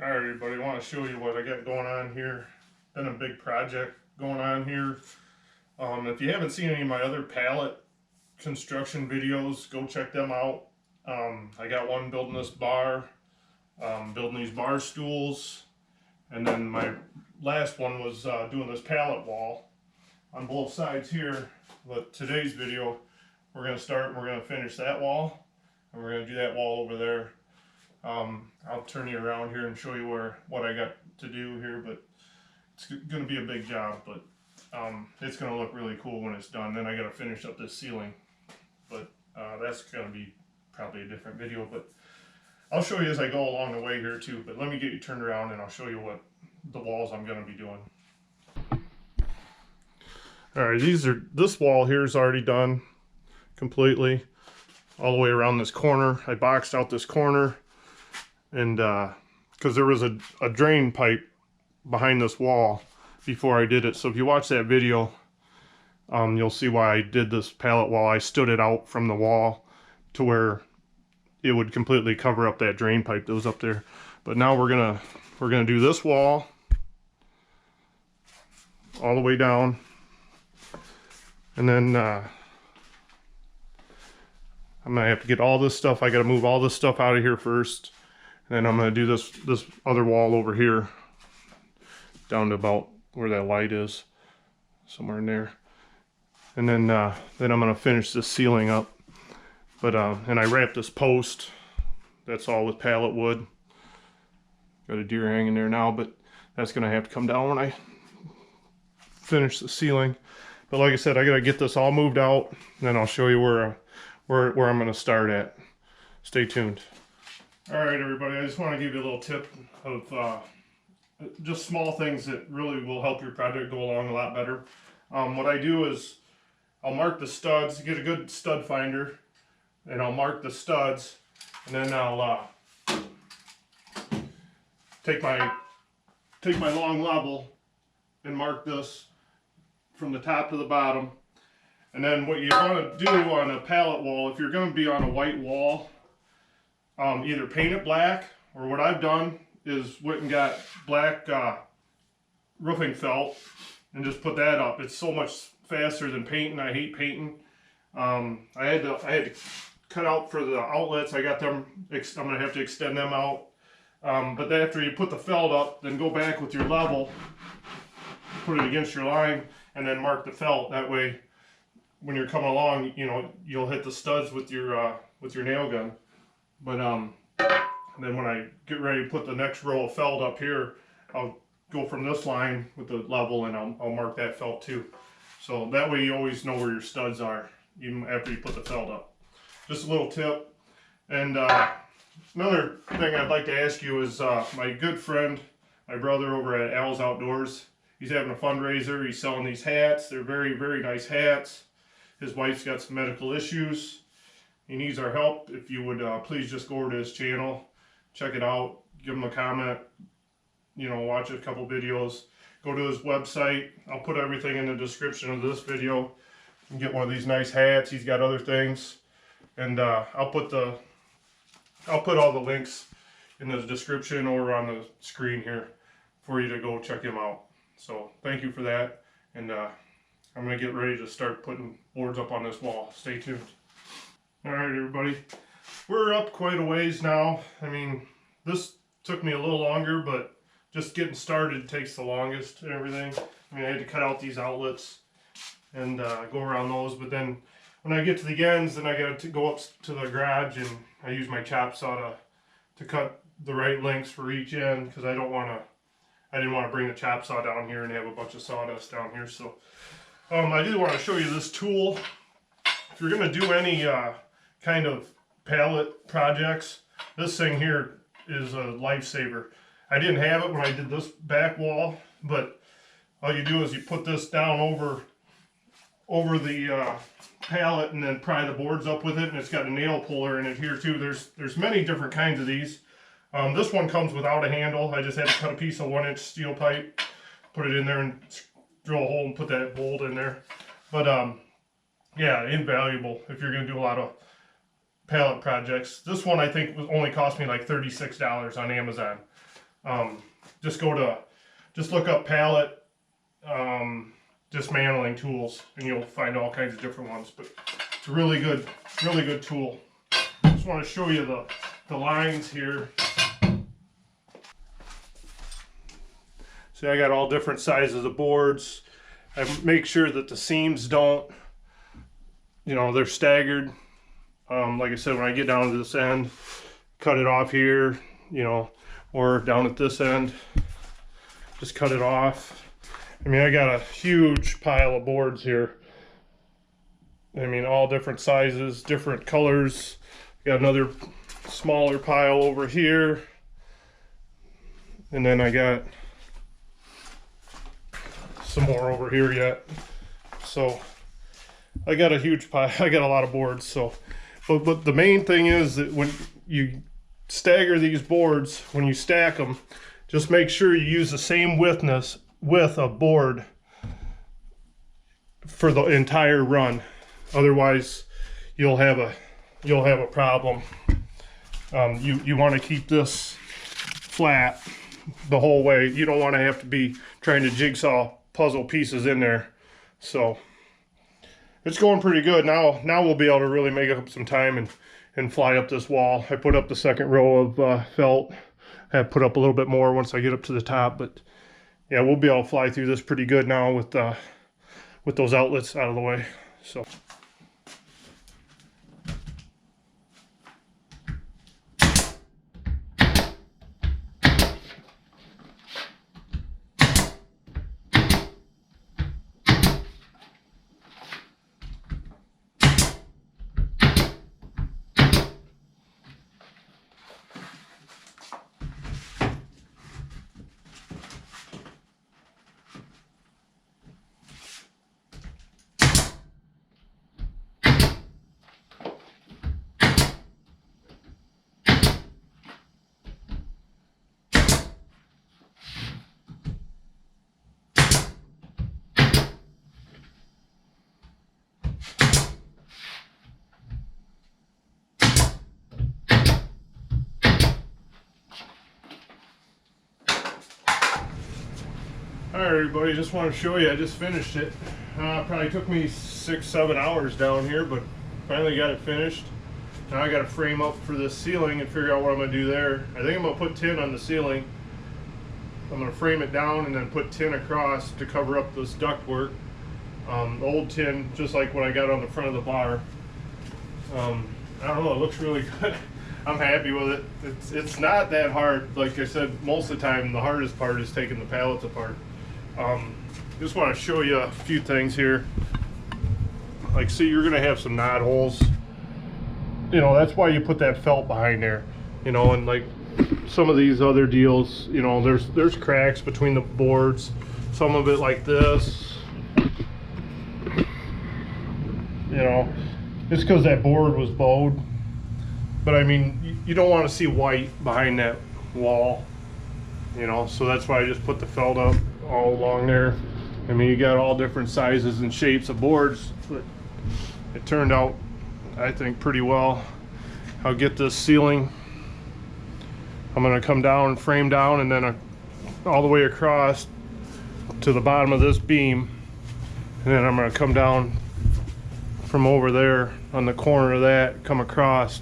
Alright everybody, I want to show you what I got going on here. Been a big project going on here. If you haven't seen any of my other pallet construction videos, go check them out. I got one building this bar, building these bar stools, and then my last one was doing this pallet wall on both sides here. But today's video, we're going to finish that wall, and we're going to do that wall over there. I'll turn you around here and show you what I got to do here, but it's going to be a big job, but it's going to look really cool when it's done. Then I got to finish up this ceiling, but that's going to be probably a different video, but I'll show you as I go along the way here too. But let me get you turned around and I'll show you what the walls I'm going to be doing. Alright, this wall here is already done completely all the way around this corner. I boxed out this corner, and because there was a drain pipe behind this wall before I did it. So if you watch that video, you'll see why I did this pallet wall. I stood it out from the wall to where it would completely cover up that drain pipe that was up there. But now we're gonna do this wall all the way down, and then I'm gonna have to get all this stuff. I gotta move all this stuff out of here first. And then I'm going to do this other wall over here down to about where that light is, somewhere in there. And then I'm going to finish this ceiling up. But and I wrapped this post. That's all with pallet wood. Got a deer hanging there now, but that's going to have to come down when I finish the ceiling. But like I said, I got to get this all moved out, and then I'll show you where I'm going to start at. Stay tuned. Alright everybody, I just want to give you a little tip of just small things that really will help your project go along a lot better. What I do is I'll mark the studs, get a good stud finder, and I'll mark the studs, and then I'll take my long level and mark this from the top to the bottom. And then what you want to do on a pallet wall, if you're going to be on a white wall, either paint it black, or what I've done is went and got black roofing felt and just put that up. It's so much faster than painting. I hate painting. I had to cut out for the outlets. I got them. I'm gonna have to extend them out. But then after you put the felt up, then go back with your level, put it against your line, and then mark the felt. That way, when you're coming along, you know you'll hit the studs with your nail gun. But then when I get ready to put the next row of felt up here, I'll go from this line with the level, and I'll mark that felt too. So that way you always know where your studs are, even after you put the felt up. Just a little tip. And another thing I'd like to ask you is my good friend, my brother over at Al's Outdoors, he's having a fundraiser. He's selling these hats. They're very, very nice hats. His wife's got some medical issues. He needs our help. If you would please just go over to his channel, check it out, give him a comment, you know, watch a couple videos, go to his website. I'll put everything in the description of this video. You can get one of these nice hats. He's got other things, and I'll put all the links in the description or on the screen here for you to go check him out. So thank you for that, and I'm gonna get ready to start putting boards up on this wall. Stay tuned. Alright everybody, we're up quite a ways now. I mean, this took me a little longer, but just getting started takes the longest and everything. I mean, I had to cut out these outlets and go around those, but then when I get to the ends, then I got to go up to the garage, and I use my chop saw to cut the right lengths for each end, because I didn't want to bring the chop saw down here and have a bunch of sawdust down here. So I did want to show you this tool. If you're going to do any kind of pallet projects, this thing here is a lifesaver. I didn't have it when I did this back wall, but all you do is you put this down over the pallet, and then pry the boards up with it, and it's got a nail puller in it here too. There's many different kinds of these. This one comes without a handle. I just had to cut a piece of 1-inch steel pipe, put it in there, and drill a hole and put that bolt in there. But yeah, invaluable if you're going to do a lot of pallet projects. This one I think only cost me like $36 on Amazon. just look up Pallet dismantling tools, and you'll find all kinds of different ones. But it's a really good tool. Just want to show you the lines here. See, I got all different sizes of boards. I make sure that the seams don't, they're staggered. Like I said, when I get down to this end, cut it off here, or down at this end, just cut it off. I mean, I got a huge pile of boards here. I mean, all different sizes, different colors. Got another smaller pile over here. And then I got some more over here yet. So I got a huge pile. I got a lot of boards. So, but the main thing is that when you stagger these boards, when you stack them, just make sure you use the same width of board for the entire run. Otherwise, you'll have a problem. You want to keep this flat the whole way. You don't want to have to be trying to jigsaw puzzle pieces in there. So it's going pretty good. Now we'll be able to really make up some time and fly up this wall. I put up the second row of felt. I have put up a little bit more once I get up to the top, but yeah, we'll be able to fly through this pretty good now with those outlets out of the way. So. Alright everybody, just want to show you, I just finished it. Probably took me 6-7 hours down here, but finally got it finished. Now I got to frame up for this ceiling and figure out what I'm going to do there. I think I'm going to put tin on the ceiling. I'm going to frame it down and then put tin across to cover up this ductwork. The old tin, just like what I got on the front of the bar. I don't know, it looks really good. I'm happy with it. It's not that hard. Like I said, most of the time the hardest part is taking the pallets apart. Just want to show you a few things here. Like, see, you're gonna have some knot holes. That's why you put that felt behind there. And like some of these other deals, there's cracks between the boards. Some of it like this. It's because that board was bowed. But I mean, you don't want to see white behind that wall. So that's why I just put the felt up all along there. I mean, you got all different sizes and shapes of boards, but it turned out, I think, pretty well. I'll get this ceiling. I'm going to come down and frame down, and then all the way across to the bottom of this beam, and then I'm going to come down from over there on the corner of that, come across,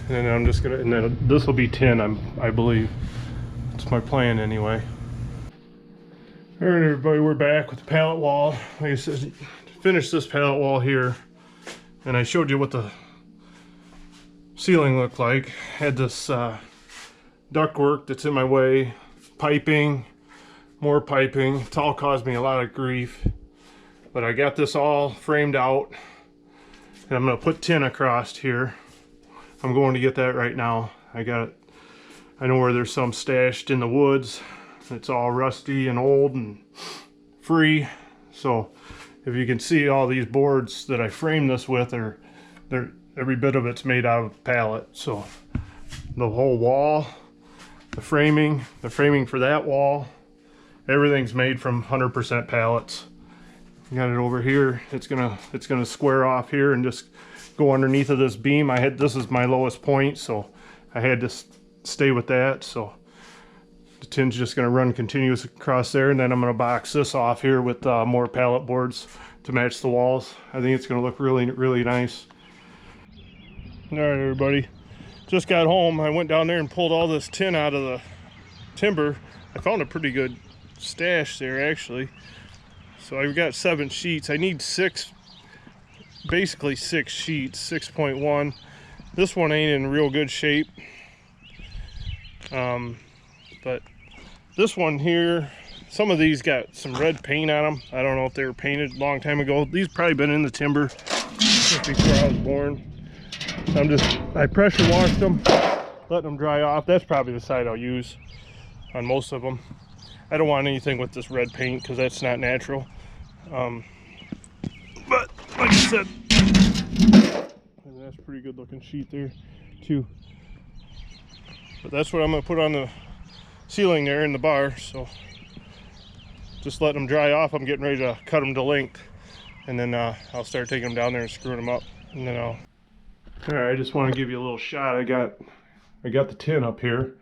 and then I'm just gonna, and then this will be tin, I believe. That's my plan anyway. All right, everybody, we're back with the pallet wall. Like I said, finished this pallet wall here, and I showed you what the ceiling looked like. Had this ductwork that's in my way, piping, more piping. It's all caused me a lot of grief, but I got this all framed out, and I'm gonna put tin across here. I'm going to get that right now. I know where there's some stashed in the woods. It's all rusty and old and free. So if you can see, all these boards that I framed this with every bit of it's made out of pallet. So the whole wall, the framing for that wall, everything's made from 100% pallets. Got it over here. It's gonna square off here and just go underneath of this beam. This is my lowest point, so I had to stay with that. So The tin's just going to run continuous across there, and then I'm going to box this off here with more pallet boards to match the walls. I think it's going to look really, really nice. All right, everybody. Just got home. I went down there and pulled all this tin out of the timber. I found a pretty good stash there, actually. So I've got 7 sheets. I need 6, basically 6 sheets, 6.1. This one ain't in real good shape. But this one here, some of these got some red paint on them. I don't know if they were painted a long time ago. These probably been in the timber since before I was born. I pressure washed them, letting them dry off. That's probably the side I'll use on most of them. I don't want anything with this red paint because that's not natural. But like I said, that's a pretty good looking sheet there too. But that's what I'm going to put on the ceiling there in the bar. So just let them dry off. I'm getting ready to cut them to length, and then I'll start taking them down there and screwing them up, and then I'll. All right, I just want to give you a little shot. I got the tin up here.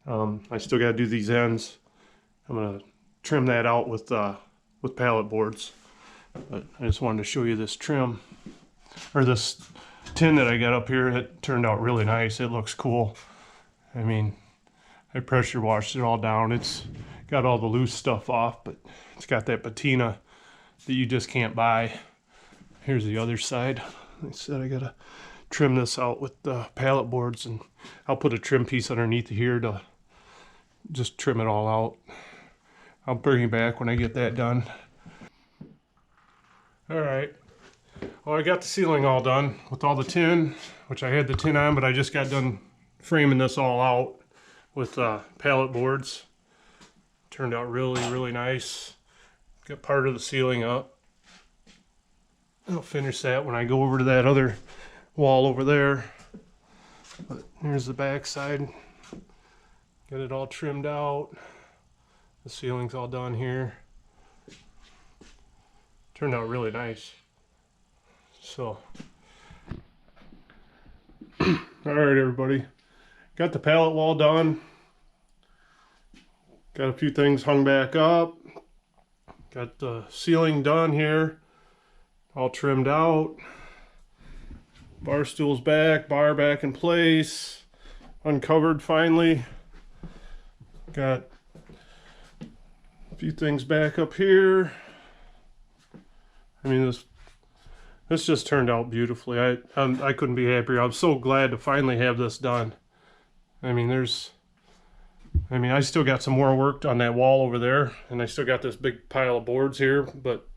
I still got to do these ends. I'm gonna trim that out with pallet boards. But I just wanted to show you this trim, or this tin that I got up here. It turned out really nice. It looks cool. I mean, I pressure washed it all down. It's got all the loose stuff off, but it's got that patina that you just can't buy. Here's the other side. Like I said, I gotta trim this out with the pallet boards, and I'll put a trim piece underneath here to just trim it all out. I'll bring you back when I get that done. All right. Well, I got the ceiling all done with all the tin, which I had the tin on, but I just got done framing this all out with pallet boards. Turned out really, really nice. Got part of the ceiling up. I'll finish that when I go over to that other wall over there. But here's the back side. Got it all trimmed out. The ceiling's all done here. Turned out really nice. So, all right, everybody. Got the pallet wall done. Got a few things hung back up. Got the ceiling done here. All trimmed out. Bar stool's back, bar back in place. Uncovered finally. Got a few things back up here. I mean, this just turned out beautifully. I couldn't be happier. I'm so glad to finally have this done. I mean, I still got some more work on that wall over there, and I still got this big pile of boards here, but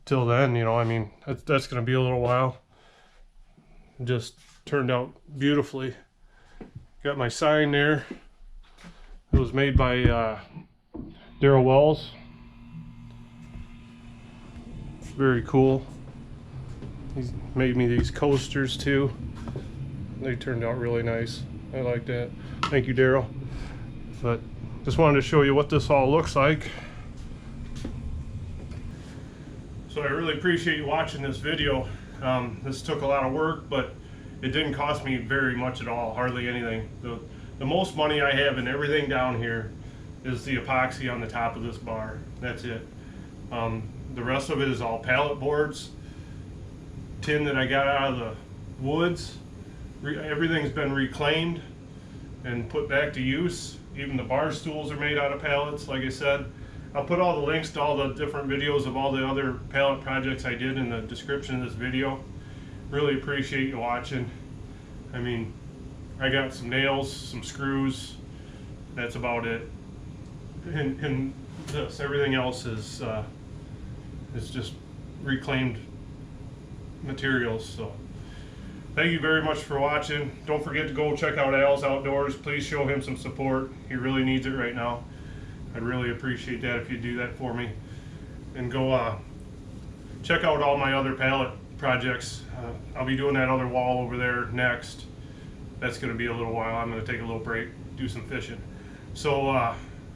till then, you know, I mean, that's going to be a little while. It just turned out beautifully. Got my sign there. It was made by Daryl Wells. Very cool. He's made me these coasters too. They turned out really nice. I like that. Thank you, Daryl. But just wanted to show you what this all looks like. So I really appreciate you watching this video. This took a lot of work, but it didn't cost me very much at all, hardly anything. The most money I have in everything down here is the epoxy on the top of this bar. That's it. The rest of it is all pallet boards, tin that I got out of the woods. Everything's been reclaimed and put back to use. Even the bar stools are made out of pallets, like I said. I'll put all the links to all the different videos of all the other pallet projects I did in the description of this video. Really appreciate you watching. I mean, I got some nails, some screws. That's about it. And this, everything else is just reclaimed materials. So thank you very much for watching. Don't forget to go check out Al's Outdoors. Please show him some support. He really needs it right now. I'd really appreciate that if you do that for me. And go check out all my other pallet projects. I'll be doing that other wall over there next. That's going to be a little while. I'm going to take a little break, do some fishing. So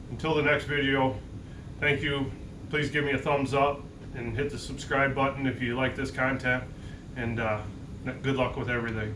until the next video, thank you. Please give me a thumbs up and hit the subscribe button if you like this content. And good luck with everything.